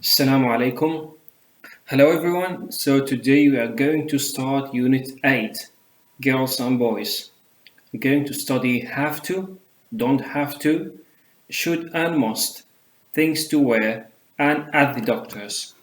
Assalamu alaikum. Hello everyone. So today we are going to start Unit 8, Girls and Boys. We're going to study have to, don't have to, should and must, things to wear, and at the doctors.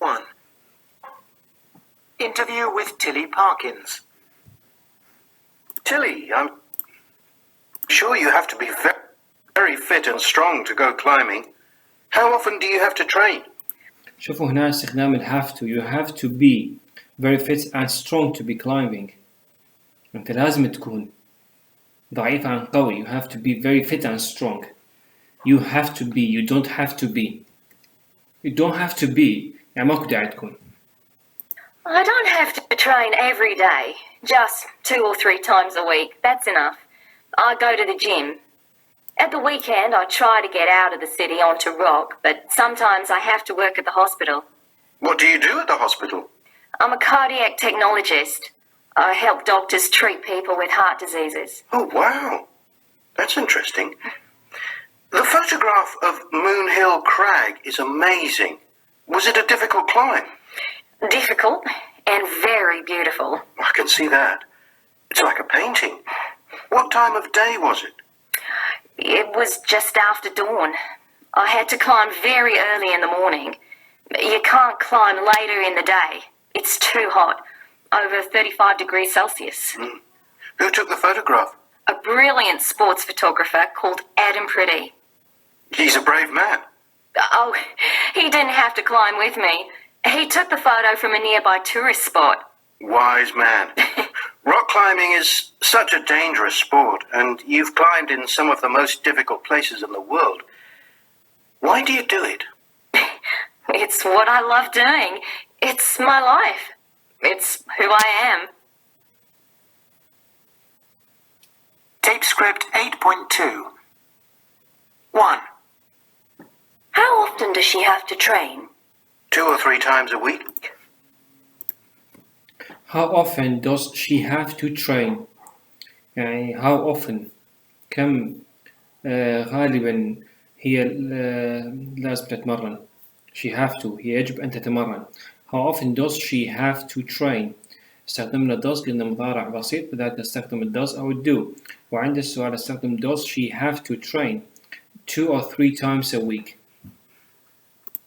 1. Interview with Tilly Parkins. Tilly, I'm sure you have to be very fit and strong to go climbing. How often do you have to train? شوفوا هنا استخدام ال have to. You have to be very fit and strong to be climbing. أنت لازم تكون ضعيف عن قوي. You have to be very fit and strong. You have to be. You don't have to be. You don't have to be. يعني ماكو داعي تكون. I don't have to train every day, just 2 or 3 times a week. That's enough. I go to the gym. At the weekend, I try to get out of the city onto rock, but sometimes I have to work at the hospital. What do you do at the hospital? I'm a cardiac technologist. I help doctors treat people with heart diseases. Oh, wow. That's interesting. The photograph of Moon Hill Crag is amazing. Was it a difficult climb? Difficult and very beautiful. I can see that. It's like a painting. What time of day was it? It was just after dawn. I had to climb very early in the morning. You can't climb later in the day. It's too hot, over 35 degrees Celsius. Who took the photograph? A brilliant sports photographer called Adam Pretty. He's a brave man. Oh, he didn't have to climb with me. He took the photo from a nearby tourist spot. Wise man. Rock climbing is such a dangerous sport, and you've climbed in some of the most difficult places in the world. Why do you do it? It's what I love doing. It's my life. It's who I am. Tape script 8.2. 1. How often does she have to train? 2 or 3 times a week. How often does she have to train? يعني how often كم غالبا هي لازم تتمرن. She have to هي يجب أن تتمرن. How often does she have to train? استخدمنا does قلنا مضارع بسيط بدأت نستخدم ال does أو ال do. وعند السؤال استخدم does she have to train 2 or 3 times a week.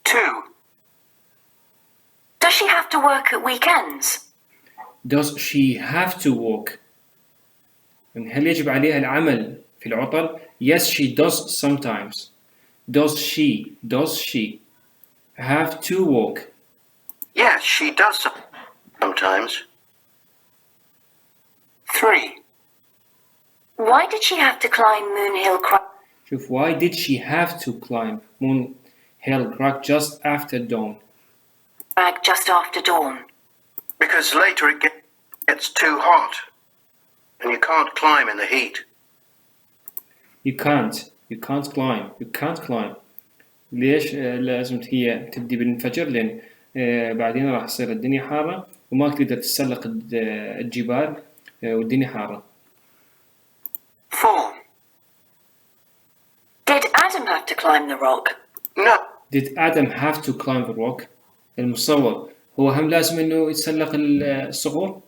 2. Does she have to work at weekends? Does she have to work? هل يجب عليها العمل في العطل؟ Yes, she does sometimes. Does she have to work? Yes, she does sometimes. 3. Why did she have to climb Moon Hill Crag? شوف, why did she have to climb Moon Hill Crag just after dawn? Just after dawn. Because later it gets too hot, and you can't climb in the heat. You can't climb. ليش لازم هي تبدي بالانفجار؟ لأن بعدين راح تصير الدنيا حارة وما تقدر تتسلق الجبال والدنيا حارة. 4. Did Adam have to climb the rock? No. Did Adam have to climb the rock? المصور هو هم لازم إنه يتسلق الصخور؟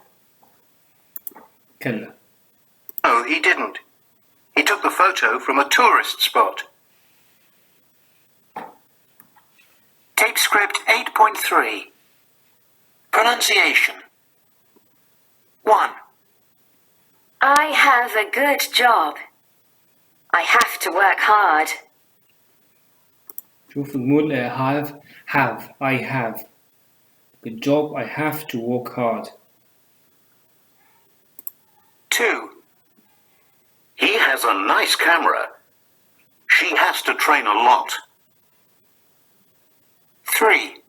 كلا. No, he didn't. He took the photo from a tourist spot. Tape script 8.3. Pronunciation. 1. I have a good job. I have to work hard. شوف نقول I have. Good job, I have to work hard. 2. He has a nice camera. She has to train a lot. 3.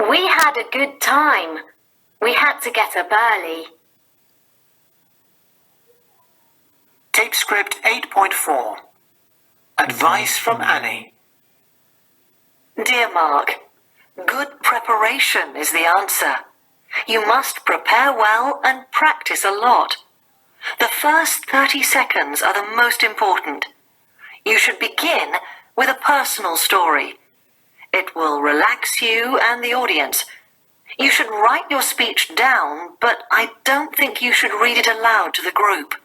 We had a good time. We had to get up early. Tape script 8.4. Advice from Annie. Dear Mark, good preparation is the answer. You must prepare well and practice a lot. The first 30 seconds are the most important. You should begin with a personal story. It will relax you and the audience. You should write your speech down, but I don't think you should read it aloud to the group.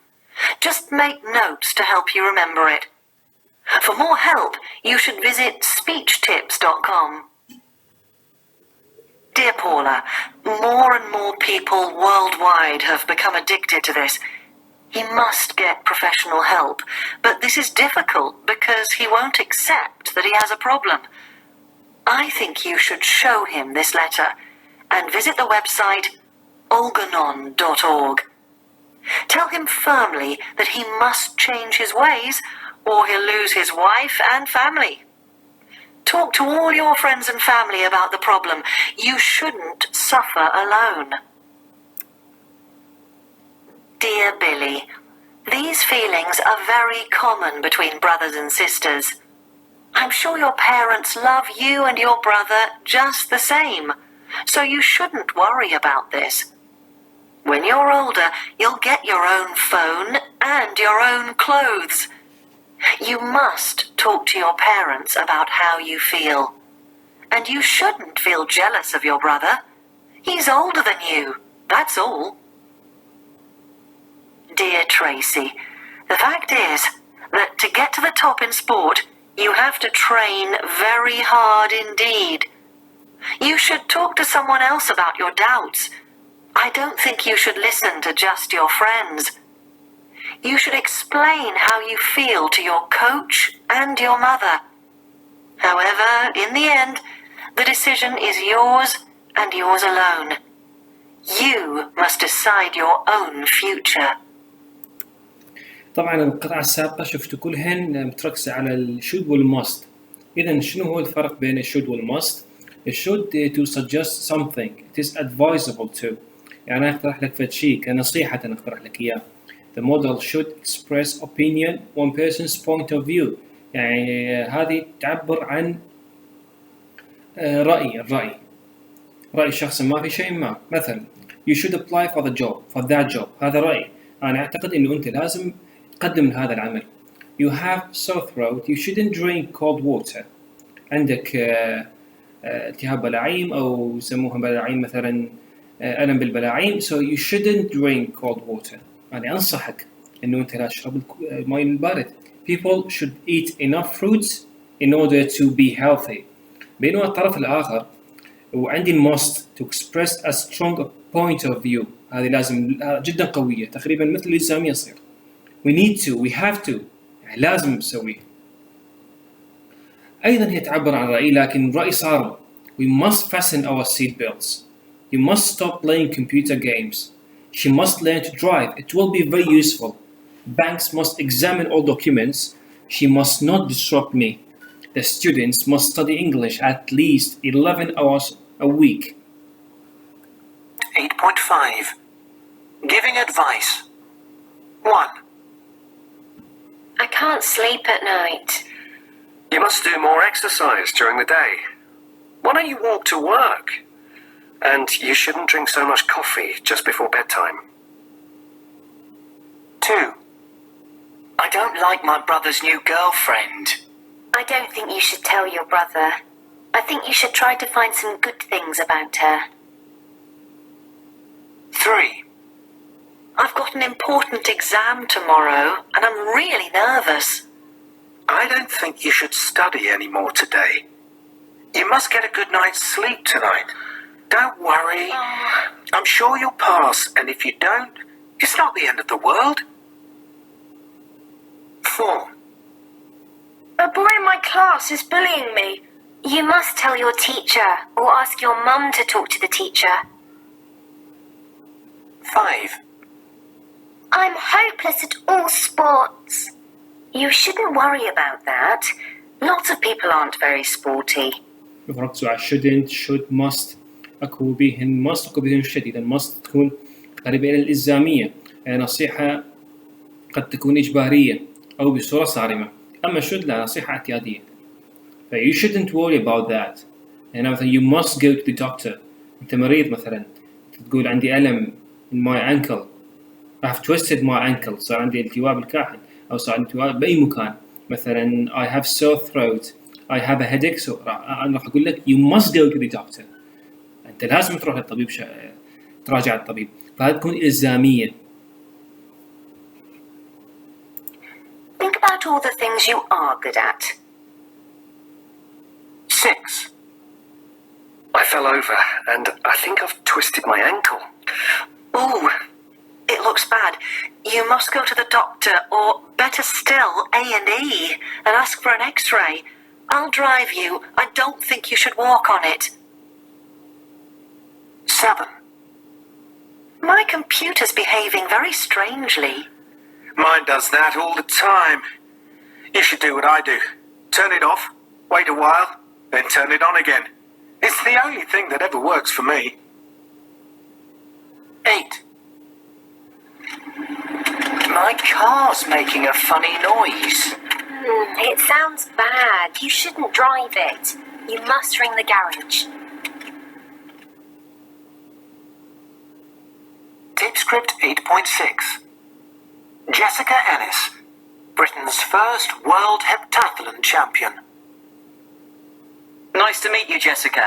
Just make notes to help you remember it. For more help, you should visit speechtips.com. Dear Paula, more and more people worldwide have become addicted to this. He must get professional help, but this is difficult because he won't accept that he has a problem. I think you should show him this letter and visit the website olganon.org. Tell him firmly that he must change his ways or he'll lose his wife and family. Talk to all your friends and family about the problem. You shouldn't suffer alone. Dear Billy, these feelings are very common between brothers and sisters. I'm sure your parents love you and your brother just the same, so you shouldn't worry about this. When you're older, you'll get your own phone and your own clothes. You must talk to your parents about how you feel. And you shouldn't feel jealous of your brother. He's older than you, that's all. Dear Tracy, the fact is that to get to the top in sport, you have to train very hard indeed. You should talk to someone else about your doubts. I don't think you should listen to just your friends. You should explain how you feel to your coach and your mother. However, in the end, the decision is yours and yours alone. You must decide your own future. طبعا القطعة السابقة شفتوا كلهن متركزة على الشود والماست. إذا شنو هو الفرق بين الشود والماست؟ الشود to suggest something. It is advisable to. يعني أنا أقترح لك فد شيء كنصيحة أنا أقترح لك إياه. The model should express opinion one person's point of view. يعني هذه تعبر عن رأي شخص ما في شيء ما. مثلا you should apply for that job. هذا رأي. أنا أعتقد إنه أنت لازم تقدم لهذا العمل. You have sore throat. You shouldn't drink cold water. عندك التهاب بلاعيم أو يسموها بلاعيم مثلا ألم بالبلاعيم. So you shouldn't drink cold water. أنا أنصحك إنه أنت لا تشرب الماء البارد. People should eat enough fruits in order to be healthy. بينما الطرف الآخر وعندي must to express a strong point of view. هذه لازم جدا قوية تقريبا مثل الإلزامية تصير. We need to, we have to. يعني لازم نسويه. أيضا هي تعبر عن رأي لكن رأي صارم. We must fasten our seat belts. You must stop playing computer games. She must learn to drive. It will be very useful. Banks must examine all documents. She must not disrupt me. The students must study English at least 11 hours a week. 8.5. Giving advice. 1. I can't sleep at night. You must do more exercise during the day. Why don't you walk to work? And you shouldn't drink so much coffee just before bedtime. 2. I don't like my brother's new girlfriend. I don't think you should tell your brother. I think you should try to find some good things about her. 3. I've got an important exam tomorrow and I'm really nervous. I don't think you should study anymore today. You must get a good night's sleep tonight. Don't worry. I'm sure you'll pass, and if you don't, it's not the end of the world. 4. A boy in my class is bullying me. You must tell your teacher or ask your mum to talk to the teacher. 5. I'm hopeless at all sports. You shouldn't worry about that. Lots of people aren't very sporty. ركزوا على shouldn't, should, must. أكو بهن must أكو بهن should. إذا must تكون قريبة إلى الإلزامية. نصيحة قد تكون إجبارية أو بصورة صارمة. أما should لا نصيحة اعتيادية. You shouldn't worry about that. يعني مثلا you must go to the doctor. أنت مريض مثلا. تقول عندي ألم in my ankle. I have twisted my ankle. صار عندي التواء بالكاحل أو صار عندي التواء بأي مكان. مثلا I have sore throat, I have a headache, so أنا راح أقول لك you must go to the doctor. أنت لازم تروح للطبيب، تراجع الطبيب، فهذه تكون إلزامية. Think about all the things you are good at. 6. I fell over and I think I've twisted my ankle. Ooh, it looks bad. You must go to the doctor, or better still, A&E, and ask for an X-ray. I'll drive you. I don't think you should walk on it. 7. My computer's behaving very strangely. Mine does that all the time. You should do what I do. Turn it off, wait a while, then turn it on again. It's the only thing that ever works for me. 8. My car's making a funny noise. It sounds bad. You shouldn't drive it. You must ring the garage. Tipscript 8.6. Jessica Ennis, Britain's first world heptathlon champion. Nice to meet you, Jessica.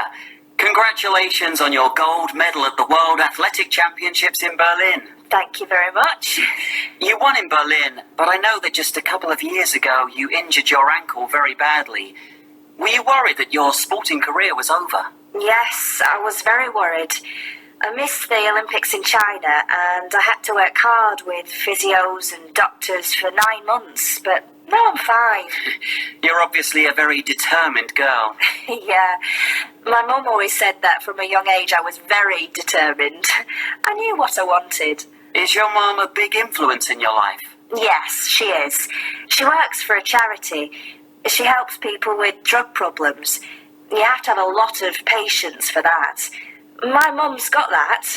Congratulations on your gold medal at the World Athletic Championships in Berlin. Thank you very much. You won in Berlin, but I know that just a couple of years ago you injured your ankle very badly. Were you worried that your sporting career was over? Yes, I was very worried. I missed the Olympics in China and I had to work hard with physios and doctors for 9 months, but now I'm fine. You're obviously a very determined girl. Yeah, my mum always said that from a young age I was very determined. I knew what I wanted. Is your mum a big influence in your life? Yes, she is. She works for a charity. She helps people with drug problems. You have to have a lot of patience for that. My mum's got that.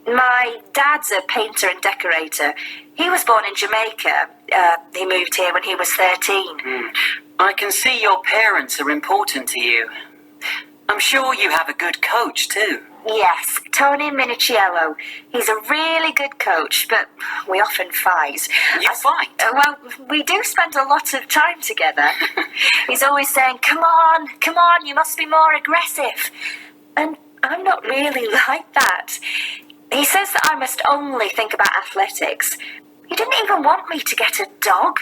My dad's a painter and decorator. He was born in Jamaica. He moved here when he was 13. I can see your parents are important to you. I'm sure you have a good coach too. Yes, Tony Minichiello. He's a really good coach, but we often fight. You fight? Well, we do spend a lot of time together. He's always saying, come on, you must be more aggressive. And I'm not really like that. He says that I must only think about athletics. He didn't even want me to get a dog.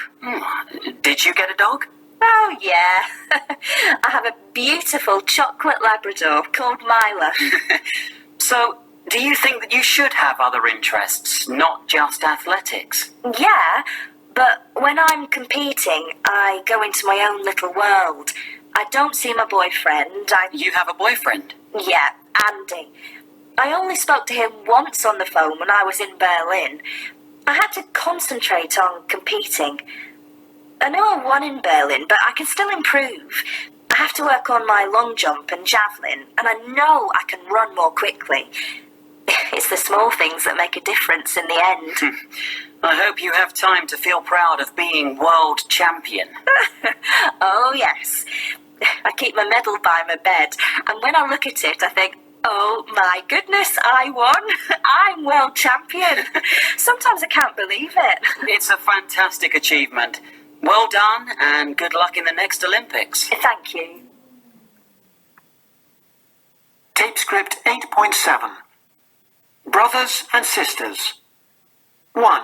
Did you get a dog? Oh, yeah. I have a beautiful chocolate Labrador called Mila. So, do you think that you should have other interests, not just athletics? Yeah, but when I'm competing, I go into my own little world. I don't see my boyfriend. You have a boyfriend? Yeah, Andy. I only spoke to him once on the phone when I was in Berlin. I had to concentrate on competing. I know I won in Berlin, but I can still improve. I have to work on my long jump and javelin, and I know I can run more quickly. It's the small things that make a difference in the end. I hope you have time to feel proud of being world champion. Oh, yes. I keep my medal by my bed, and when I look at it, I think, oh my goodness, I won. I'm world champion. Sometimes I can't believe it. It's a fantastic achievement. Well done, and good luck in the next Olympics. Thank you. Tapescript 8.7. Brothers and sisters. 1.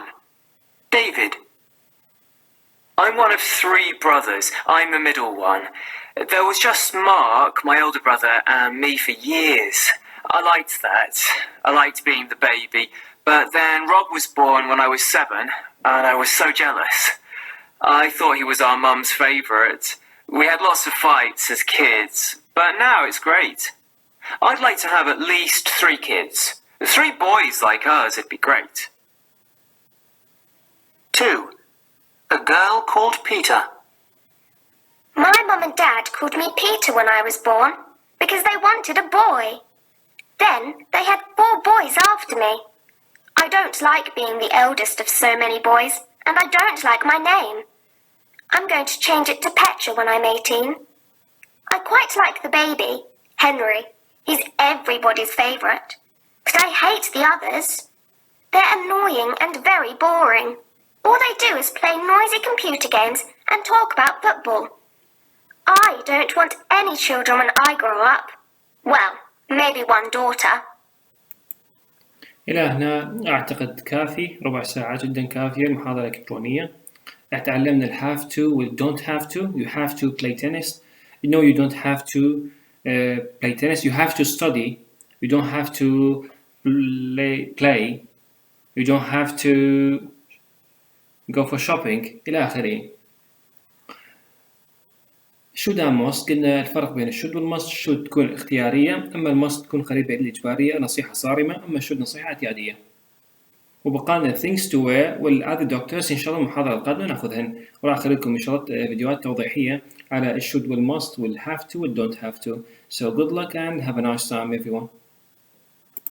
David. I'm one of 3 brothers. I'm the middle one. There was just Mark, my older brother, and me for years. I liked that. I liked being the baby. But then Rob was born when I was 7, and I was so jealous. I thought he was our mum's favourite. We had lots of fights as kids, but now it's great. I'd like to have at least 3 kids. 3 boys like us, it'd be great. 2. A girl called Peter. My mum and dad called me Peter when I was born because they wanted a boy. Then they had 4 boys after me. I don't like being the eldest of so many boys, and I don't like my name. I'm going to change it to Petra when I'm 18. I quite like the baby, Henry. He's everybody's favourite. But I hate the others. They're annoying and very boring. All they do is play noisy computer games and talk about football. I don't want any children when I grow up. Well, maybe one daughter. إلى هنا أعتقد كافي، ربع ساعة جدا كافية المحاضرة الإلكترونية. تعلمنا ال have to وال don't have to. You have to play tennis. No, you don't have to play tennis. You have to study. You don't have to play. You don't have to go for shopping إلى آخره. should and must قلنا الفرق بين should والmust. should تكون اختيارية، أما must تكون قريبة إلى الإجبارية، نصيحة صارمة، أما should نصيحة اعتيادية. وبقالنا things to wear والother doctors إن شاء الله المحاضرة القادمة ناخذهن، وراح أخلي لكم إن شاء الله فيديوهات توضيحية على should والmust والhave to والdon't have to. So good luck and have a nice time everyone.